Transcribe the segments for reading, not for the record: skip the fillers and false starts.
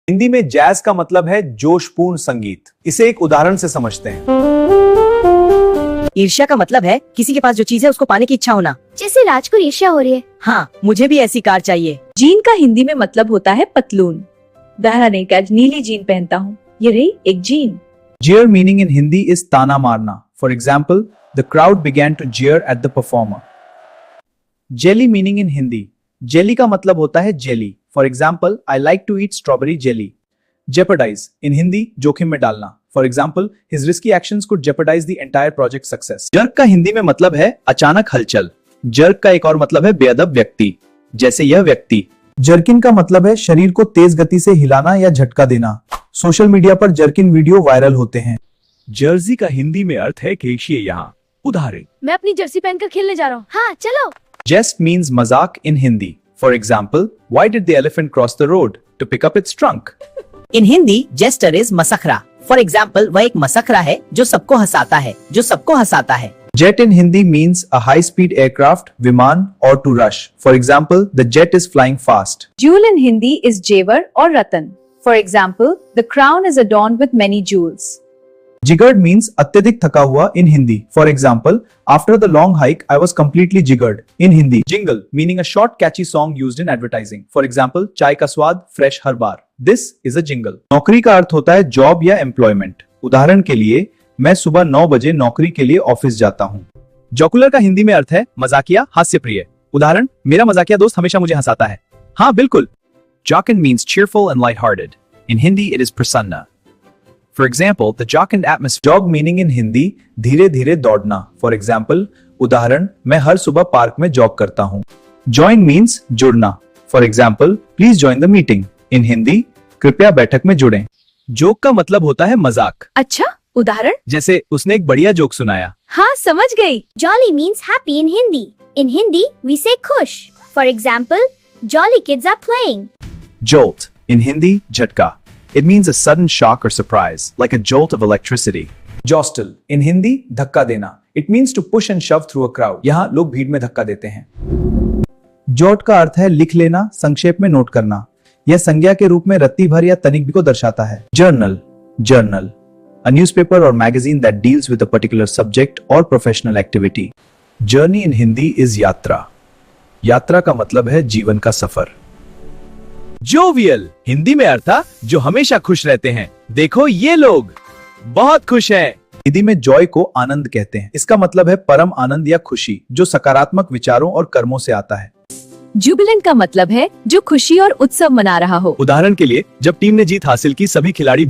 हिंदी में जैज का मतलब है जोशपूर्ण संगीत। इसे एक उदाहरण से समझते हैं। ईर्ष्या का मतलब है किसी के पास जो चीज है उसको पाने की इच्छा होना। जैसे राज को ईर्ष्या हो रही है। हाँ, मुझे भी ऐसी कार चाहिए। जीन का हिंदी में मतलब होता है पतलून। उदाहरण एक, आज नीली जीन पहनता हूँ। ये रही एक gene. Jeer meaning in Hindi is ताना मारना. For example, the crowd began to jeer at the performer. Jelly meaning in Hindi. Jelly का मतलब होता है jelly. For example, I like to eat strawberry jelly. Jeopardize in Hindi जोखिम में डालना. For example, his risky actions could jeopardize the entire project success. Jerk का हिंदी में मतलब है अचानक हलचल. Jerk का एक और मतलब है बेअदब व्यक्ति, जैसे यह व्यक्ति. जर्किन का मतलब है शरीर को तेज गति से हिलाना या झटका देना. सोशल मीडिया पर जर्किन वीडियो वायरल होते हैं. जर्सी का हिंदी में अर्थ है खींचिए यहाँ. उदाहरण, मैं अपनी जर्सी पहनकर खेलने जा रहा हूँ. हाँ चलो. Jest means मजाक in Hindi. For example, why did the elephant cross the road? To pick up its trunk. In Hindi jester is मसखरा. फॉर एग्जाम्पल, वह एक मसखरा है जो सबको हंसाता है, जो सबको हंसाता है. Jet in Hindi means a high-speed aircraft, विमान or to rush. For example, the jet is flying fast. Jewel in Hindi is जेवर और रतन. For example, the crown is adorned with many jewels. Jiggered means अत्यधिक थका हुआ in Hindi. For example, after the long hike, I was completely jiggered. In Hindi, jingle meaning a short catchy song used in advertising. For example, चाय का स्वाद fresh her bar. This is a jingle. नौकरी का अर्थ होता है job या employment. उदाहरण के लिए, मैं सुबह 9 बजे नौकरी के लिए ऑफिस जाता हूँ. जोकुलर का हिंदी में अर्थ है मजाकिया, हास्य प्रिय. उदाहरण, मेरा मजाकिया दोस्त हमेशा मुझे हंसाता है. हाँ बिल्कुल. Jocund means cheerful and light-hearted. In Hindi, it is prasanna. For example, the jocund atmosphere. Jog meaning in Hindi, धीरे धीरे दौड़ना. For example, उदाहरण, मैं हर सुबह पार्क में जॉग करता हूँ. Join means जुड़ना. For example, please join the meeting. In Hindi, कृपया बैठक में जुड़ें. जोक का मतलब होता है मजाक. अच्छा, उदाहरण? जैसे उसने एक बढ़िया जोक सुनाया. हाँ, समझ गई. Jolly means happy in Hindi. In Hindi, we say खुश. For example, jolly kids are playing. Jolt in Hindi, झटका. It means a sudden shock or surprise, like a jolt of electricity. Jostle in Hindi, धक्का देना. It means to push and shove through a crowd. यहाँ लोग भीड़ में धक्का देते हैं. Jot का अर्थ है लिख लेना, संक्षेप में नोट करना. यह संज्ञा के रूप में रत्ती भर या तनिक को दर्शाता है. Journal, journal, a newspaper or magazine that deals with a particular subject or professional activity. Journey in Hindi is यात्रा. यात्रा का मतलब है जीवन का सफर. जोवियल हिंदी में अर्थ था जो हमेशा खुश रहते हैं. देखो ये लोग बहुत खुश हैं. हिंदी में जॉय को आनंद कहते हैं. इसका मतलब है परम आनंद या खुशी जो सकारात्मक विचारों और कर्मों से आता है. जुबिलेंट का मतलब है जो खुशी और उत्सव मना रहा हो. उदाहरण के लिए, जब टीम ने जीत हासिल की सभी खिलाड़ी.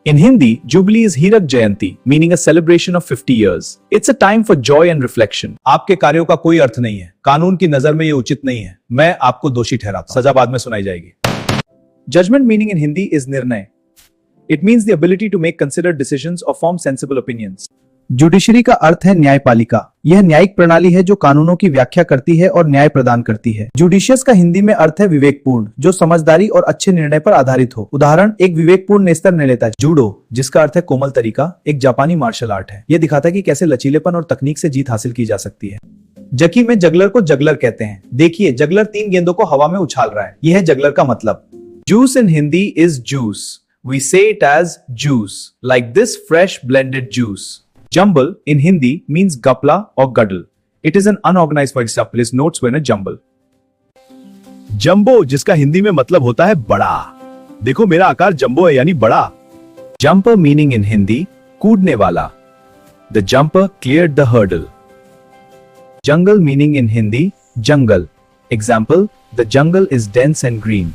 In Hindi, Jubilee is हीरक जयंती, meaning a celebration of 50 years. It's a time for joy and reflection. आपके कार्यों का कोई अर्थ नहीं है. कानून की नजर में ये उचित नहीं है. मैं आपको दोषी ठहराता हूं. सजा बाद में सुनाई जाएगी. Judgment meaning in Hindi is निर्णय. It means the ability to make considered decisions or form sensible opinions. Judiciary का अर्थ है न्यायपालिका. यह न्यायिक प्रणाली है जो कानूनों की व्याख्या करती है और न्याय प्रदान करती है. जुडिशियस का हिंदी में अर्थ है विवेकपूर्ण, जो समझदारी और अच्छे निर्णय पर आधारित हो. उदाहरण, एक विवेकपूर्ण नेस्तर निर्णय लेता है. जूडो, जिसका अर्थ है कोमल तरीका, एक जापानी मार्शल आर्ट है. यह दिखाता है कि कैसे लचीलेपन और तकनीक से जीत हासिल की जा सकती है. जकी में जगलर को जगलर कहते हैं. देखिए, जगलर 3 गेंदों को हवा में उछाल रहा है. यह है जगलर का मतलब. Juice in Hindi is juice. We say it as juice, like this fresh blended juice. Jumble in Hindi means gapla or guddle. It is an unorganized, for example, his notes were in a jumble. Jumbo, जिसका हिंदी में मतलब होता है बड़ा. देखो मेरा आकार jumbo है यानी बड़ा. Jumper meaning in Hindi, कूदने वाला. The jumper cleared the hurdle. Jungle meaning in Hindi, jungle. Example, the jungle is dense and green.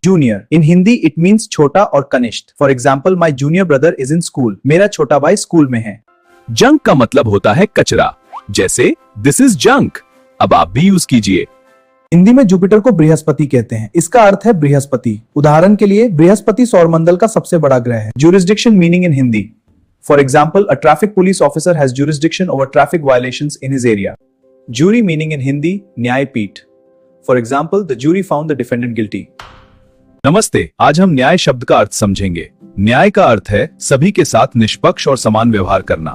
Junior in Hindi it means छोटा और कनिष्ठ. For example, my junior brother is in school. मेरा छोटा भाई school में है. Junk का मतलब होता है कचरा. जैसे this is junk. अब आप भी यूज कीजिए. हिंदी में जुपिटर को बृहस्पति कहते हैं. इसका अर्थ है बृहस्पति. उदाहरण के लिए, बृहस्पति सौरमंडल का सबसे बड़ा ग्रह है. Jurisdiction meaning in Hindi. For example, a traffic police officer has jurisdiction over traffic violations in his area. Jury meaning in Hindi, Nyaypeeth. For example, the jury found the defendant guilty. नमस्ते, आज हम न्याय शब्द का अर्थ समझेंगे. न्याय का अर्थ है सभी के साथ निष्पक्ष और समान व्यवहार करना.